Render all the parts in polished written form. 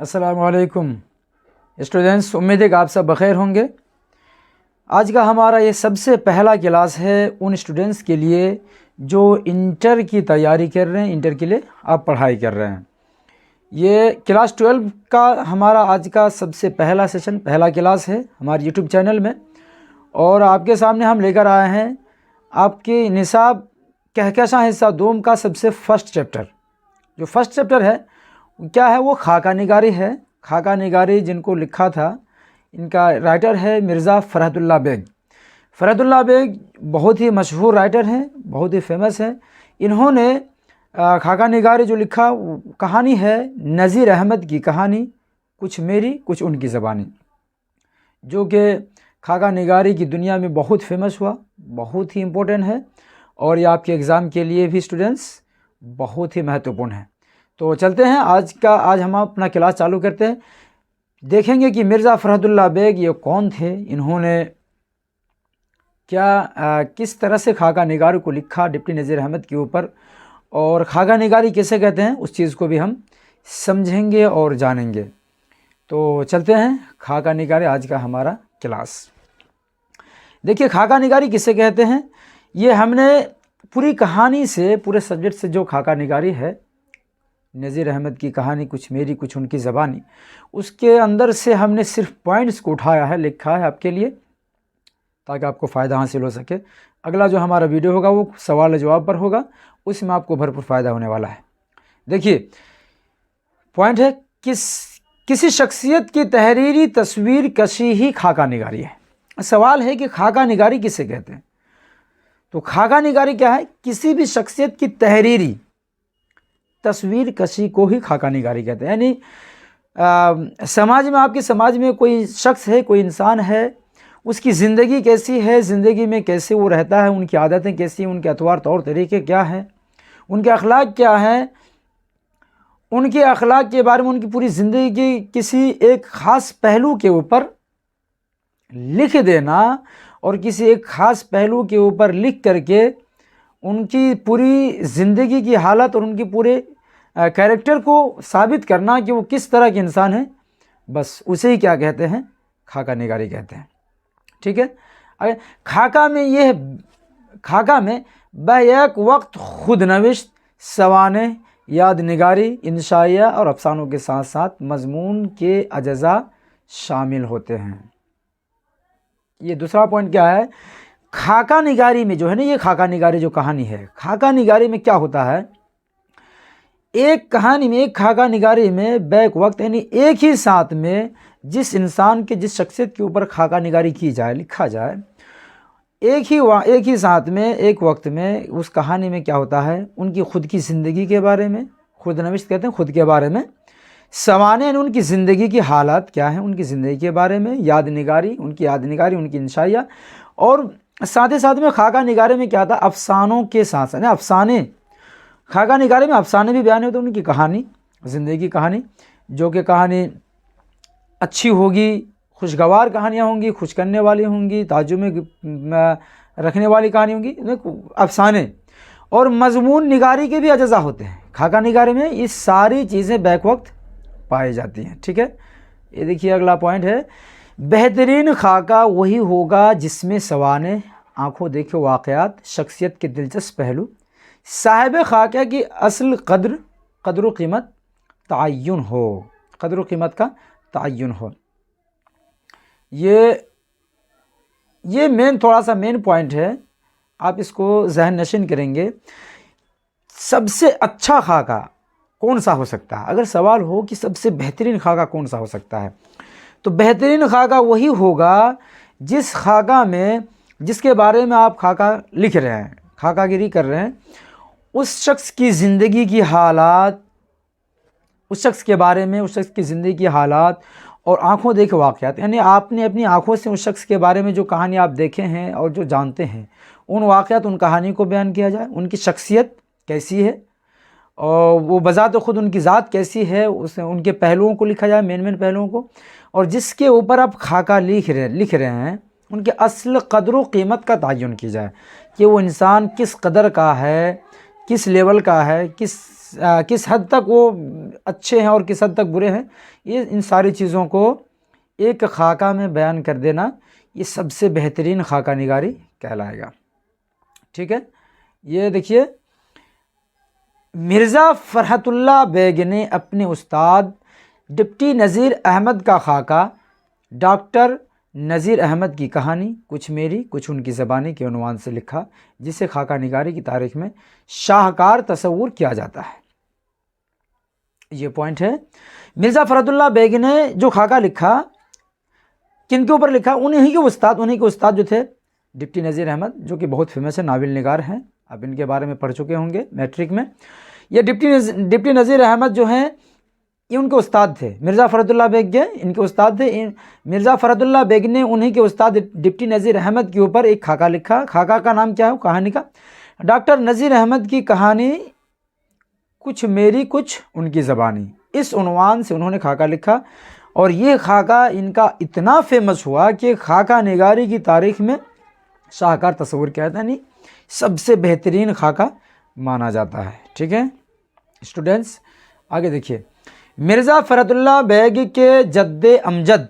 अस्सलामुअलैकुम स्टूडेंट्स, उम्मीद है कि आप सब बख़ैर होंगे। आज का हमारा ये सबसे पहला क्लास है उन स्टूडेंट्स के लिए जो इंटर की तैयारी कर रहे हैं, इंटर के लिए आप पढ़ाई कर रहे हैं। ये क्लास 12 का हमारा आज का सबसे पहला सेशन, पहला क्लास है हमारे यूट्यूब चैनल में। और आपके सामने हम लेकर आए हैं आपके निसाब कहकशा हिस्सा दोम का सबसे फर्स्ट चैप्टर। जो फर्स्ट चैप्टर है क्या है, वो खाका निगारी है। खाका निगारी जिनको लिखा था, इनका राइटर है मिर्ज़ा फ़रहतुल्लाह बेग। फ़रहतुल्लाह बेग बहुत ही मशहूर राइटर हैं, बहुत ही फेमस हैं। इन्होंने खाका निगारी जो लिखा कहानी है नज़ीर अहमद की कहानी, कुछ मेरी कुछ उनकी ज़बानी, जो कि खाका निगारी की दुनिया में बहुत फेमस हुआ, बहुत ही इम्पोर्टेंट है और ये आपके एग्ज़ाम के लिए भी स्टूडेंट्स बहुत ही महत्वपूर्ण है। तो चलते हैं आज हम अपना क्लास चालू करते हैं। देखेंगे कि मिर्ज़ा फ़रहतुल्लाह बेग ये कौन थे, इन्होंने किस तरह से खाका निगारी को लिखा डिप्टी नज़ीर अहमद के ऊपर, और खाका निगारी कैसे कहते हैं उस चीज़ को भी हम समझेंगे और जानेंगे। तो चलते हैं खाका निगारी आज का हमारा क्लास। देखिए खाका निगारी किसे कहते हैं, ये हमने पूरी कहानी से, पूरे सब्जेक्ट से जो खाका निगारी है नज़ीर अहमद की कहानी कुछ मेरी कुछ उनकी ज़बानी, उसके अंदर से हमने सिर्फ पॉइंट्स को उठाया है, लिखा है आपके लिए, ताकि आपको फ़ायदा हासिल हो सके। अगला जो हमारा वीडियो होगा वो सवाल जवाब पर होगा, उसमें आपको भरपूर फ़ायदा होने वाला है। देखिए पॉइंट है, किसी शख्सियत की तहरीरी तस्वीर कशी ही खाका निगारी है। सवाल है कि खाका निगारी किसे कहते हैं। तो खाका निगारी क्या है, किसी भी शख्सियत की तहरीरी तस्वीर कशी को ही खाका निगारी कहते हैं। यानी समाज में, आपके समाज में कोई शख्स है, कोई इंसान है, उसकी ज़िंदगी कैसी है, ज़िंदगी में कैसे वो रहता है, उनकी आदतें कैसी हैं, उनके अतवार तौर तरीके क्या हैं, उनके अखलाक क्या हैं, उनके अखलाक के बारे में उनकी पूरी ज़िंदगी की किसी एक ख़ास पहलू के ऊपर लिख देना, और किसी एक ख़ास पहलू के ऊपर लिख करके उनकी पूरी ज़िंदगी की हालत और उनके पूरे कैरेक्टर को साबित करना कि वो किस तरह के इंसान है, बस उसे ही क्या कहते हैं, खाका निगारी कहते हैं। ठीक है। अगर खाका में बैक वक्त खुद नविश्त, सवाने, याद निगारी, इंशाइया और अफसानों के साथ साथ मजमून के अज्जा शामिल होते हैं। ये दूसरा पॉइंट क्या है, खाका निगारी में जो है ना, ये खाका निगारी जो कहानी है, खाका निगारी में क्या होता है, एक कहानी में, एक खाका निगारी में बैक वक्त यानी एक ही साथ में जिस इंसान के, जिस शख्सियत के ऊपर खाका निगारी की जाए, लिखा जाए, एक ही साथ में, एक वक्त में उस कहानी में क्या होता है, उनकी खुद की ज़िंदगी के बारे में, खुद नविश्त कहते हैं, खुद के बारे में, सवाने यानी उनकी ज़िंदगी की हालात क्या है, उनकी ज़िंदगी के बारे में, याद निगारी, उनकी इंशाइया, और साथ ही साथ में खाका निगारे में क्या था, अफसानों के साथ साथ अफसाने, खाका निगारे में अफसाने भी बयान होते हैं, उनकी कहानी, ज़िंदगी की कहानी, जो कि कहानी अच्छी होगी, खुशगवार कहानियाँ होंगी, खुश करने वाली होंगी, ताज्जुब में रखने वाली कहानी होंगी, अफसाने। और मजमून निगारी के भी अज्जा होते हैं खाका निगारे में, ये सारी चीज़ें बैक वक्त पाई जाती हैं। ठीक है। ये देखिए अगला पॉइंट है, बेहतरीन खाका वही होगा जिसमें सवाने, आंखों देखे वाक़यात, शख्सियत के दिलचस्प पहलू, साहिब खाका की असल कदर कीमत तयन हो, कदर कीमत का तयन हो। ये थोड़ा सा मेन पॉइंट है, आप इसको जहन नशीन करेंगे। सबसे अच्छा खाका कौन सा हो सकता है, अगर सवाल हो कि सबसे बेहतरीन खाका कौन सा हो सकता है, तो बेहतरीन खाका वही होगा जिस खाका में, जिसके बारे में आप खाका लिख रहे हैं, खाकागिरी कर रहे हैं, उस शख्स की ज़िंदगी की हालात, उस शख्स के बारे में, उस शख्स की ज़िंदगी की हालात और आंखों देखे वाक़यात, यानी आपने अपनी आंखों से उस शख्स के बारे में जो कहानी आप देखे हैं और जो जानते हैं, उन वाक़यात, उन कहानी को बयान किया जाए। उनकी शख्सियत कैसी है और वो बज़ात खुद उनकी ज़ात कैसी है, उनके पहलुओं को लिखा जाए, मेन पहलुओं को, और जिसके ऊपर आप खाका लिख रहे हैं उनके असल कदर व कीमत का तयन की जाए कि वो इंसान किस कदर का है, किस लेवल का है, किस किस हद तक वो अच्छे हैं और किस हद तक बुरे हैं, ये इन सारी चीज़ों को एक खाका में बयान कर देना, ये सबसे बेहतरीन खाका निगारी कहलाएगा। ठीक है, ये देखिए, मिर्ज़ा फ़रहतुल्लाह बेग ने अपने उस्ताद डिप्टी नज़ीर अहमद का खाका डॉक्टर नज़ीर अहमद की कहानी कुछ मेरी कुछ उनकी ज़बानी के उन्वान से लिखा, जिसे खाका निगारी की तारीख़ में शाहकार तस्वुर किया जाता है। ये पॉइंट है। मिर्ज़ा फ़रहतुल्लाह बेग ने जो खाका लिखा, किन के ऊपर लिखा? उन्हीं के उस्ताद जो थे डिप्टी नज़ीर अहमद, जो कि बहुत फेमस है, नावल निगार हैं। अब इनके बारे में पढ़ चुके होंगे मैट्रिक में। ये डिप्टी नज़ीर अहमद जो हैं, ये उनके उस्ताद थे। मिर्ज़ा फ़रहतुल्लाह बेग के इनके उस्ताद थे। मिर्ज़ा फ़रहतुल्लाह बेग ने उन्हीं के उस्ताद डिप्टी नज़ीर अहमद के ऊपर एक खाका लिखा। खाका का नाम क्या है? कहानी का डॉक्टर नज़ीर अहमद की कहानी कुछ मेरी कुछ उनकी ज़बानी, इस उन्वान से उन्होंने खाका लिखा। और ये खाका इनका इतना फेमस हुआ कि खाका निगारी की तारीख़ में शाहकार तस्वुर किया जाता है, यानी सबसे बेहतरीन खाका माना जाता है। ठीक है स्टूडेंट्स, आगे देखिए, मिर्ज़ा फ़रहतुल्लाह बेग के जद्दे अमजद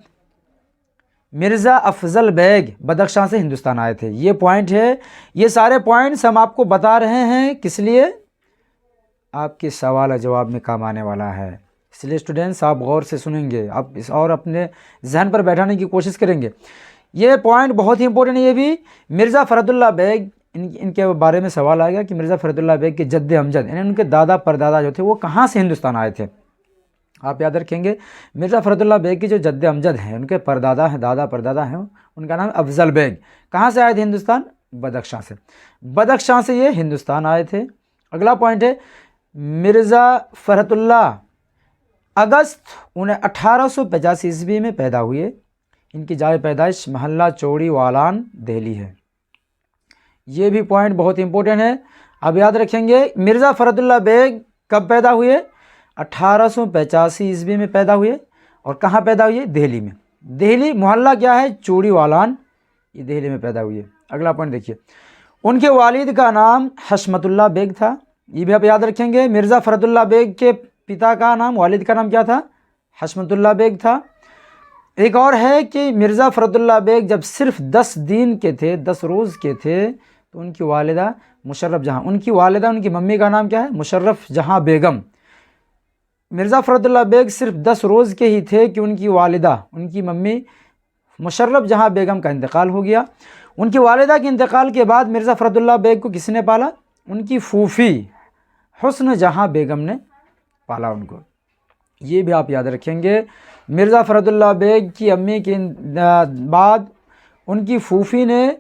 मिर्ज़ा अफ़ज़ल बेग बदख्शां से हिंदुस्तान आए थे। ये पॉइंट है। ये सारे पॉइंट्स हम आपको बता रहे हैं, किस लिए? आपके सवाल जवाब में काम आने वाला है। इसलिए स्टूडेंट्स आप गौर से सुनेंगे, आप इस और अपने जहन पर बैठाने की कोशिश करेंगे। ये पॉइंट बहुत ही इंपॉर्टेंट है। ये भी मिर्ज़ा फ़रहतुल्लाह बेग, इनके बारे में सवाल आएगा कि मिर्ज़ा फ़रहतुल्लाह बेग के जद्दे अमजद, यानी उनके दादा परदादा जो थे वो कहाँ से हिंदुस्तान आए थे। आप याद रखेंगे, मिर्ज़ा फ़रहतुल्लाह बेग के जो जद्दे अमजद हैं, उनके परदादा हैं, दादा परदादा हैं, उनका नाम अफ़ज़ल बेग। कहाँ से आए थे हिंदुस्तान? बदख्शां से। बदख्शां से ये हिंदुस्तान आए थे। अगला पॉइंट है, मिर्ज़ा फ़रहतुल्लाह अगस्त 1885 ईस्वी में पैदा हुए। इनकी जाए पैदाइश महल्ला चौड़ी वालान दिल्ली है। ये भी पॉइंट बहुत इंपॉर्टेंट है। अब याद रखेंगे, मिर्ज़ा फ़रहतुल्लाह बेग कब पैदा हुए? 1885 ईस्वी में पैदा हुए। और कहाँ पैदा हुए? दिल्ली में। दिल्ली मोहल्ला क्या है? चौड़ी वालान, ये दिल्ली में पैदा हुए। अगला पॉइंट देखिए, उनके वालिद का नाम हशमतुल्लाह बेग था। ये भी आप याद रखेंगे। मिर्ज़ा फ़रहतुल्लाह बेग के पिता का नाम, वालिद का नाम क्या था? हशमतुल्लाह बेग था। एक और है कि मिर्ज़ा फ़रहतुल्लाह बेग जब सिर्फ 10 दिन के थे, 10 रोज़ के थे, तो उनकी वालिदा मुशर्रफ जहाँ, उनकी मम्मी का नाम क्या है? मुशर्रफ जहाँ बेगम। मिर्ज़ा फ़रहतुल्लाह बेग सिर्फ 10 रोज़ के ही थे कि उनकी वालिदा, उनकी मम्मी मुशर्रफ जहाँ बेगम का इंतकाल हो गया। उनकी वालिदा के इंतकाल के बाद मिर्ज़ा फ़रहतुल्लाह बेग को किसने पाला? उनकी फूफी हुस्न जहाँ बेगम ने पाला उनको। ये भी आप याद रखेंगे। मिर्ज़ा फ़रहतुल्लाह बेग की अम्मी के बाद उनकी फूफी ने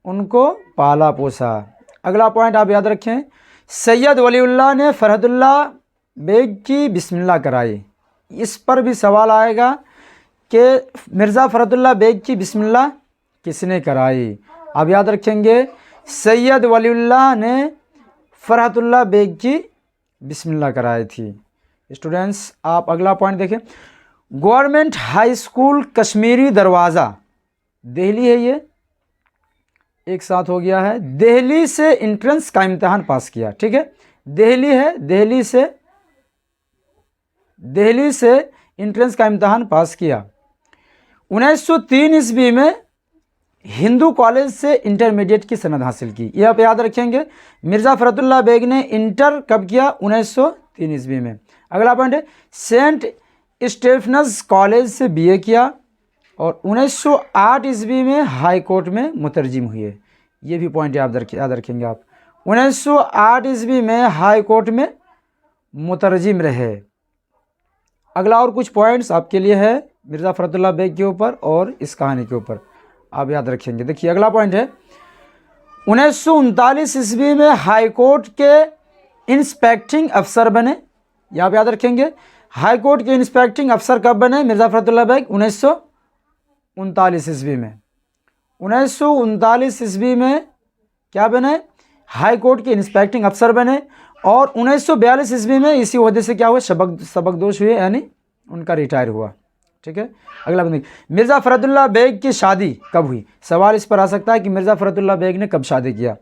उनको पाला पोसा। अगला पॉइंट आप याद रखें, सैयद वलीउल्लाह ने फ़रहतुल्लाह बेग की बिस्मिल्लाह कराई। इस पर भी सवाल आएगा कि मिर्ज़ा फ़रहतुल्लाह बेग की बिस्मिल्लाह किसने कराई। आप याद रखेंगे, सैयद वलीउल्लाह ने फ़रहतुल्लाह बेग की बिस्मिल्लाह कराई थी। स्टूडेंट्स आप अगला पॉइंट देखें, गवर्नमेंट हाई स्कूल कश्मीरी दरवाज़ा दिल्ली है। ये एक साथ हो गया है। दिल्ली से इंट्रेंस का इम्तहान पास किया। ठीक है, दिल्ली है, दिल्ली से इंट्रेंस का इम्तहान पास किया। 1903 ईस्वी में हिंदू कॉलेज से इंटरमीडिएट की सनद हासिल की। ये आप याद रखेंगे। मिर्ज़ा फ़रहतुल्लाह बेग ने इंटर कब किया? 1903 ईस्वी में। अगला पॉइंट है, सेंट स्टेफनस कॉलेज से बीए किया और 1908 ईस्वी में हाई कोर्ट में मुतरजिम हुए। ये भी पॉइंट याद रखेंगे आप। 1908 ईस्वी में हाई कोर्ट में मुतरजिम रहे। अगला और कुछ पॉइंट्स आपके लिए है मिर्ज़ा फ़रहतुल्लाह बेग के ऊपर और इस कहानी के ऊपर, आप याद रखेंगे। देखिए अगला पॉइंट है, 1939 ईस्वी में हाई कोर्ट के इंस्पेक्टिंग अफसर बने। ये आप याद रखेंगे। हाई कोर्ट के इंस्पेक्टिंग अफसर कब बने मिर्ज़ा फ़रहतुल्लाह बेग? 1939 ईस्वी में। 1939 ईस्वी में क्या बने? हाई कोर्ट के इंस्पेक्टिंग अफसर बने। और 1942 ईस्वी में इसी वजह से क्या हुआ? सबकदोश हुए, यानी उनका रिटायर हुआ। ठीक है, अगला बंदी, मिर्ज़ा फ़रहतुल्लाह बेग की शादी कब हुई? सवाल इस पर आ सकता है कि मिर्ज़ा फ़रहतुल्लाह बेग ने कब शादी किया।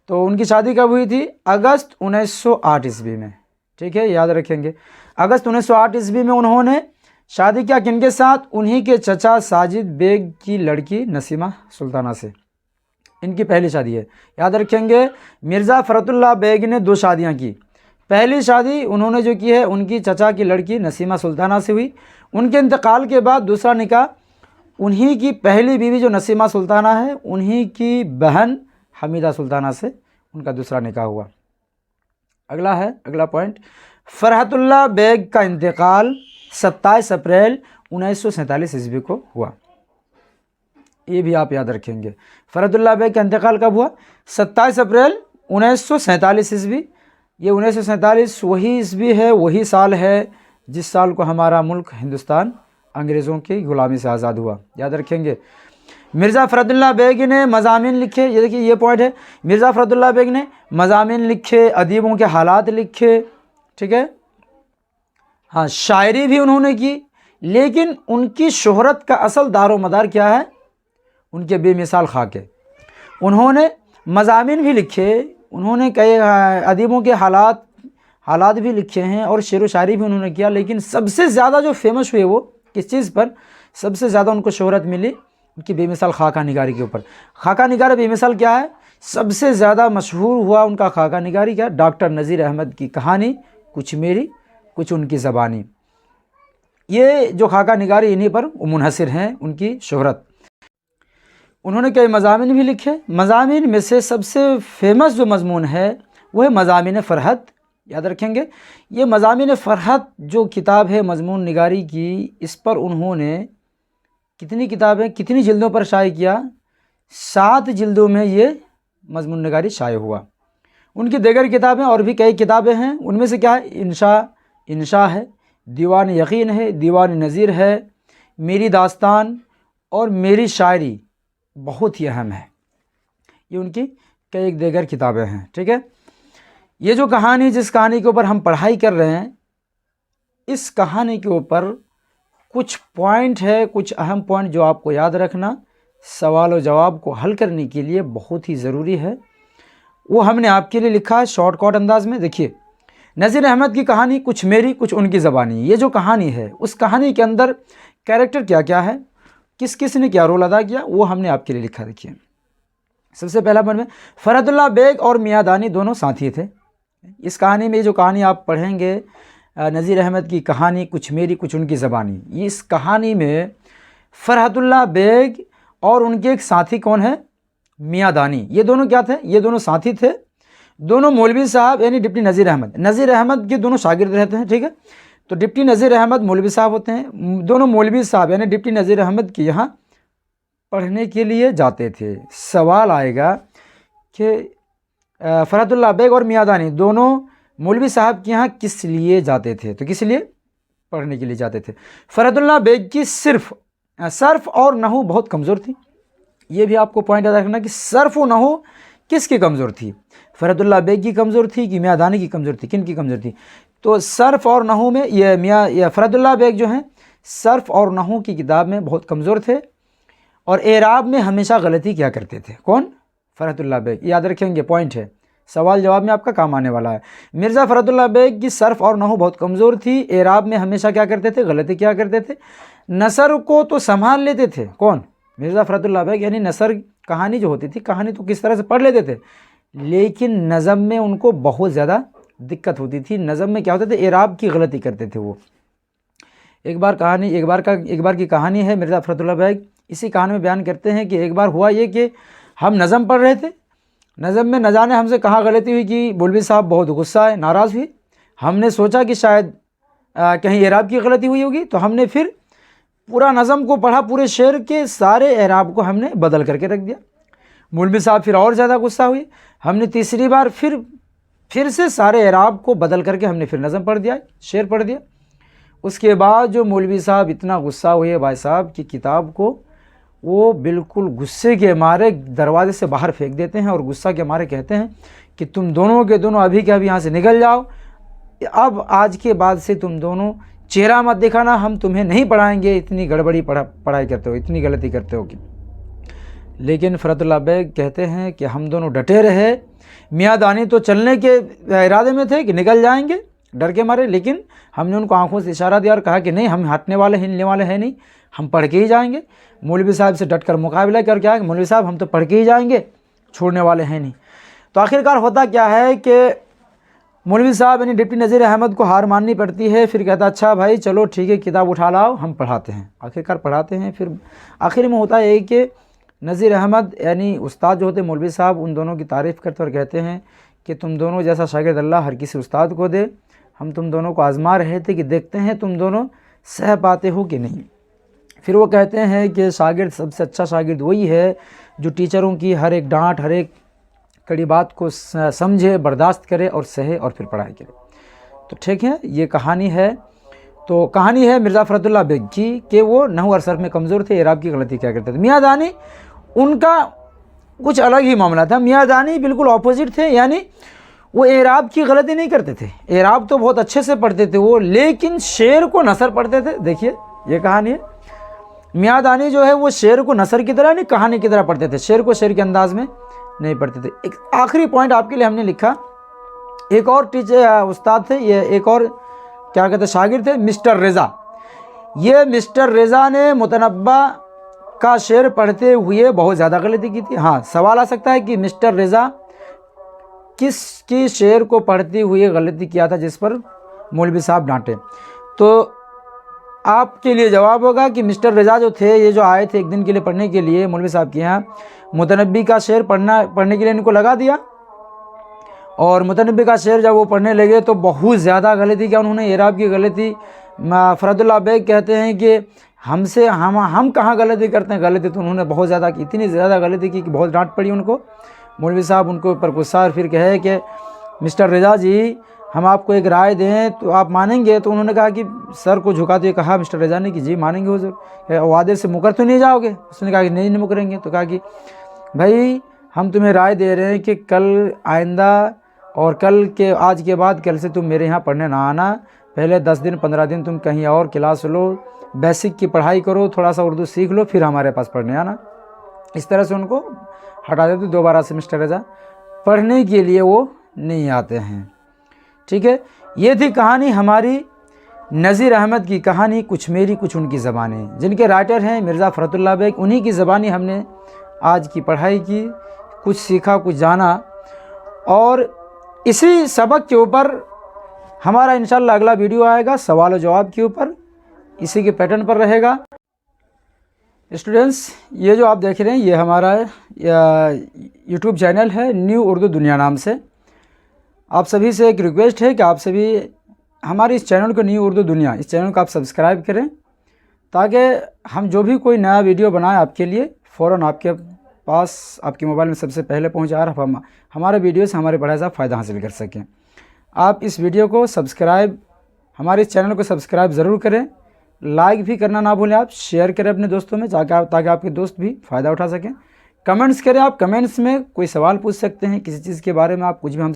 तो उनकी शादी कब हुई थी? अगस्त 1908 ईस्वी में। ठीक है, याद रखेंगे। अगस्त 1908 ईस्वी में उन्होंने शादी किया किनके साथ? उन्हीं के चचा साजिद बेग की लड़की नसीमा सुल्ताना से। इनकी पहली शादी है, याद रखेंगे। मिर्ज़ा फ़रतुल्लाह बेग ने 2 शादियां की। पहली शादी उन्होंने जो की है उनकी चचा की लड़की नसीमा सुल्ताना से हुई। उनके इंतकाल के बाद दूसरा निकाह उन्हीं की पहली बीवी जो नसीमा सुल्ताना है उन्हीं की बहन हमीदा सुल्ताना से उनका दूसरा निकाह हुआ। अगला पॉइंट, फ़रहतुल्लाह बेग का इंतकाल 27 अप्रैल 1947 ईस्वी को हुआ। ये भी आप याद रखेंगे। फ़रहतुल्लाह बेग का इंतकाल कब हुआ? 27 अप्रैल 1947 ईस्वी। ये 1947 वही ईस्वी है, वही साल है जिस साल को हमारा मुल्क हिंदुस्तान अंग्रेज़ों की ग़ुलामी से आज़ाद हुआ, याद रखेंगे। मिर्ज़ा फ़रहतुल्लाह बेग ने मज़ामीन लिखे, ये देखिए ये पॉइंट है। मिर्ज़ा फ़रहतुल्लाह बेग ने मज़ामीन लिखे, अदीबों के हालात लिखे, ठीक है। हाँ, शायरी भी उन्होंने की, लेकिन उनकी शोहरत का असल दारो मदार क्या है? उनके बेमिसाल खाके। उन्होंने मज़ामीन भी लिखे, उन्होंने कई अदीबों के हालात भी लिखे हैं और शेर व शायरी भी उन्होंने किया, लेकिन सबसे ज़्यादा जो फेमस हुए वो किस चीज़ पर सबसे ज़्यादा उनको शोहरत मिली? उनकी बेमिसाल खाका निगारी के ऊपर। खाका निगारी बेमिसाल क्या है? सबसे ज़्यादा मशहूर हुआ उनका खाका निगारी क्या? डॉक्टर नज़ीर अहमद की कहानी कुछ मेरी कुछ उनकी ज़बानी। ये जो खाका निगारी इन्हीं पर मुनहसिर हैं उनकी शोहरत। उन्होंने कई मज़ामीन भी लिखे। मज़ामीन में से सबसे फेमस जो मज़मून है वो है मज़ामीन फ़रहत, याद रखेंगे। ये मज़ामीन फ़रहत जो किताब है मज़मून निगारी की, इस पर उन्होंने कितनी किताबें कितनी जिल्दों पर शाये किया? 7 जिल्दों में ये मज़मून निगारी शाये हुआ। उनकी दीगर किताबें और भी कई किताबें हैं, उनमें से क्या है? इंशा है, दीवान यकीन है, दीवान नज़ीर है, मेरी दास्तान और मेरी शायरी बहुत ही अहम है। ये उनकी कई दीगर किताबें हैं, ठीक है। ये जो कहानी, जिस कहानी के ऊपर हम पढ़ाई कर रहे हैं, इस कहानी के ऊपर कुछ पॉइंट है, कुछ अहम पॉइंट जो आपको याद रखना सवाल और जवाब को हल करने के लिए बहुत ही ज़रूरी है। वो हमने आपके लिए लिखा है शॉर्टकट अंदाज में। देखिए, नज़ीर अहमद की कहानी कुछ मेरी कुछ उनकी ज़बानी, ये जो कहानी है उस कहानी के अंदर कैरेक्टर क्या क्या है, किस किस ने क्या रोल अदा किया, वो हमने आपके लिए लिखा। देखिए, सबसे पहला पॉइंट में फ़रहतुल्लाह बेग और मियाँ दानी दोनों साथी थे। इस कहानी में जो कहानी आप पढ़ेंगे नज़ीर अहमद की कहानी कुछ मेरी कुछ उनकी ज़बानी, इस कहानी में फ़रहतुल्लाह बेग और उनके एक साथी कौन है? मियाँ दानी। ये दोनों क्या थे? ये दोनों साथी थे। दोनों मौलवी साहब यानी डिप्टी नज़ीर अहमद के दोनों शागिर्द रहते हैं, ठीक है। तो डिप्टी नज़ीर अहमद मौलवी साहब होते हैं। दोनों मौलवी साहब यानी डिप्टी नज़ीर अहमद के यहाँ पढ़ने के लिए जाते थे। सवाल आएगा कि फ़रहतुल्लाह बेग और मियाँ दानी दोनों मौलवी साहब के यहाँ किस लिए जाते थे? तो किस लिए? पढ़ने के लिए जाते थे। फ़रहतुल्लाह बेग की सर्फ और नहू बहुत कमज़ोर थी। ये भी आपको पॉइंट याद रखना कि सर्फ और नहू किसकी कमज़ोर थी? फ़रहतुल्लाह बेग की कमज़ोर थी कि मियाँ दानी की कमज़ोर थी? किन की कमज़ोर थी? तो सर्फ और नहू में ये फ़रहतुल्लाह बेग जो हैं सर्फ और नहू की किताब में बहुत कमज़ोर थे और एराब में हमेशा गलती किया करते थे। कौन? फ़रहतुल्लाह बेग। याद रखेंगे, पॉइंट है, सवाल जवाब में आपका काम आने वाला है। मिर्ज़ा फ़रहतुल्लाह बेग की सर्फ और नहू बहुत कमज़ोर थी, एराब में हमेशा क्या करते थे? गलती क्या करते थे। नसर को तो संभाल लेते थे। कौन? मिर्ज़ा फ़रहतुल्लाह बेग। यानी नसर कहानी जो होती थी, कहानी तो किस तरह से पढ़ लेते थे, लेकिन नज़म में उनको बहुत ज़्यादा दिक्कत होती थी। नज़म में क्या होता था? एराब की गलती करते थे वो। एक बार की कहानी है मिर्ज़ा फ़रहतुल्लाह बेग इसी कहानी में बयान करते हैं कि एक बार हुआ ये कि हम नज़म पढ़ रहे थे, नज़म में न जाने हमसे कहाँ गलती हुई कि मौलवी साहब बहुत गुस्सा आए, नाराज़ हुए। हमने सोचा कि शायद कहीं एराब की गलती हुई होगी, तो हमने फिर पूरा नज़म को पढ़ा, पूरे शेर के सारे एराब को हमने बदल करके रख दिया। मौलवी साहब फिर और ज़्यादा गुस्सा हुए। हमने तीसरी बार फिर से सारे एराब को बदल करके हमने फिर नज़म पढ़ दिया, शेर पढ़ दिया। उसके बाद जो मौलवी साहब इतना गुस्सा हुए भाई साहब की किताब को वो बिल्कुल गुस्से के मारे दरवाजे से बाहर फेंक देते हैं और गुस्सा के मारे कहते हैं कि तुम दोनों के दोनों अभी के अभी यहाँ से निकल जाओ। अब आज के बाद से तुम दोनों चेहरा मत दिखाना, हम तुम्हें नहीं पढ़ाएंगे, इतनी गड़बड़ी पढ़ाई करते हो, इतनी गलती करते हो कि। लेकिन फ़रहतुल्लाह बेग कहते हैं कि हम दोनों डटे रहे। मियाँ दानी तो चलने के इरादे में थे कि निकल जाएंगे, डर के मारे, लेकिन हमने उनको आंखों से इशारा दिया और कहा कि नहीं, हम हटने वाले हिलने वाले हैं नहीं, हम पढ़ के ही जाएंगे। मौलवी साहब से डटकर मुकाबला कर क्या, मौलवी साहब हम तो पढ़ के ही जाएंगे, छोड़ने वाले हैं नहीं। तो आखिरकार होता क्या है कि मौलवी साहब यानी डिप्टी नज़ीर अहमद को हार माननी पड़ती है। फिर कहता अच्छा भाई चलो ठीक है, किताब उठा लाओ, हम पढ़ाते हैं। आखिरकार पढ़ाते हैं। फिर आखिर में होता है कि नज़ीर अहमद यानी उस्ताद जो होते मौलवी साहब, उन दोनों की तारीफ़ करते और कहते हैं कि तुम दोनों जैसा शागिर्द अल्लाह हर किसी उस्ताद को दे। हम तुम दोनों को आज़मा रहे थे कि देखते हैं तुम दोनों सह पाते हो कि नहीं। फिर वो कहते हैं कि शागिर्द, सबसे अच्छा शागिर्द वही है जो टीचरों की हर एक डांट, हर एक कड़ी बात को समझे, बर्दाश्त करे और सहे और फिर पढ़ाई करे। तो ठीक है, ये कहानी है। तो कहानी है मिर्ज़ा फ़रतुल्लाह बेग की कि वो नहू और सर्फ में कमज़ोर थे, एराब की गलती क्या करते थे। मियाँ दानी उनका कुछ अलग ही मामला था। मियाँ दानी बिल्कुल ऑपोजिट थे, यानी वो एराब की गलती नहीं करते थे। एराब तो बहुत अच्छे से पढ़ते थे वो, लेकिन शेर को नसर पढ़ते थे। देखिए ये कहानी है। मियाँ दानी जो है वो शेर को नसर की तरह नहीं, कहानी की तरह पढ़ते थे, शेर को शेर के अंदाज में नहीं पढ़ते थे। एक आखिरी पॉइंट आपके लिए हमने लिखा, एक और टीचर उस्ताद थे, ये एक और क्या कहते शागिर्द थे, मिस्टर रेज़ा। ये मिस्टर रेज़ा ने मुतनब्बा का शेर पढ़ते हुए बहुत ज़्यादा गलती की थी। हाँ, सवाल आ सकता है कि मिस्टर रेज़ा किसकी शेर को पढ़ते हुए गलती किया था जिस पर मौलवी साहब डांटे। तो आपके लिए जवाब होगा कि मिस्टर रेज़ा जो थे, ये जो आए थे एक दिन के लिए पढ़ने के लिए मौलवी साहब के यहाँ, मुतनब्बी का शेर पढ़ने के लिए इनको लगा दिया। और मुतनब्बी का शेर जब वो पढ़ने लगे तो बहुत ज़्यादा गलती किया उन्होंने, एराब की गलती। फ़रतुल्लाह बेग कहते हैं कि हमसे हम कहाँ गलती करते हैं, गलती तो उन्होंने बहुत ज़्यादा की, इतनी ज़्यादा गलती की कि बहुत डांट पड़ी उनको। मौलवी साहब उनको ऊपर गुस्सा और फिर कहे कि मिस्टर रेज़ा जी, हम आपको एक राय दें तो आप मानेंगे। तो उन्होंने कहा कि सर को झुकाते हुए कहा मिस्टर रेज़ा ने कि जी मानेंगे हुज़ूर, वादे से मुकर तो नहीं जाओगे। उसने कहा कि नहीं मुकरेंगे। तो कहा कि भाई हम तुम्हें राय दे रहे हैं कि कल आइंदा और कल के आज के बाद कल से तुम मेरे यहाँ पढ़ने ना आना, पहले 10 दिन 15 दिन तुम कहीं और क्लास लो, बेसिक की पढ़ाई करो, थोड़ा सा उर्दू सीख लो, फिर हमारे पास पढ़ने आना। इस तरह से उनको हटा देते। दोबारा से मिस्टर रेज़ा पढ़ने के लिए वो नहीं आते हैं। ठीक है, ये थी कहानी हमारी नज़ीर अहमद की कहानी, कुछ मेरी कुछ उनकी ज़बानें, जिनके राइटर हैं मिर्ज़ा फ़रतुल्लाह बेग। उन्हीं की ज़बानी हमने आज की पढ़ाई की, कुछ सीखा, कुछ जाना। और इसी सबक के ऊपर हमारा इंशाअल्लाह अगला वीडियो आएगा, सवाल और जवाब के ऊपर, इसी के पैटर्न पर रहेगा। स्टूडेंट्स, ये जो आप देख रहे हैं ये हमारा यूट्यूब चैनल है न्यू उर्दू दुनिया नाम से। आप सभी से एक रिक्वेस्ट है कि आप सभी हमारे इस चैनल को, न्यू उर्दू दुनिया, इस चैनल को आप सब्सक्राइब करें, ताकि हम जो भी कोई नया वीडियो बनाएं आपके लिए फ़ौरन आपके पास, आपके मोबाइल में सबसे पहले पहुंच आ रहा, हम हमारे वीडियो से हमारे बड़ा सा फ़ायदा हासिल कर सकें। आप इस वीडियो को सब्सक्राइब, हमारे इस चैनल को सब्सक्राइब ज़रूर करें, लाइक भी करना ना भूलें, आप शेयर करें अपने दोस्तों में, ताकि आपके दोस्त भी फ़ायदा उठा सकें। कमेंट्स करें, आप कमेंट्स में कोई सवाल पूछ सकते हैं, किसी चीज़ के बारे में आप कुछ भी हम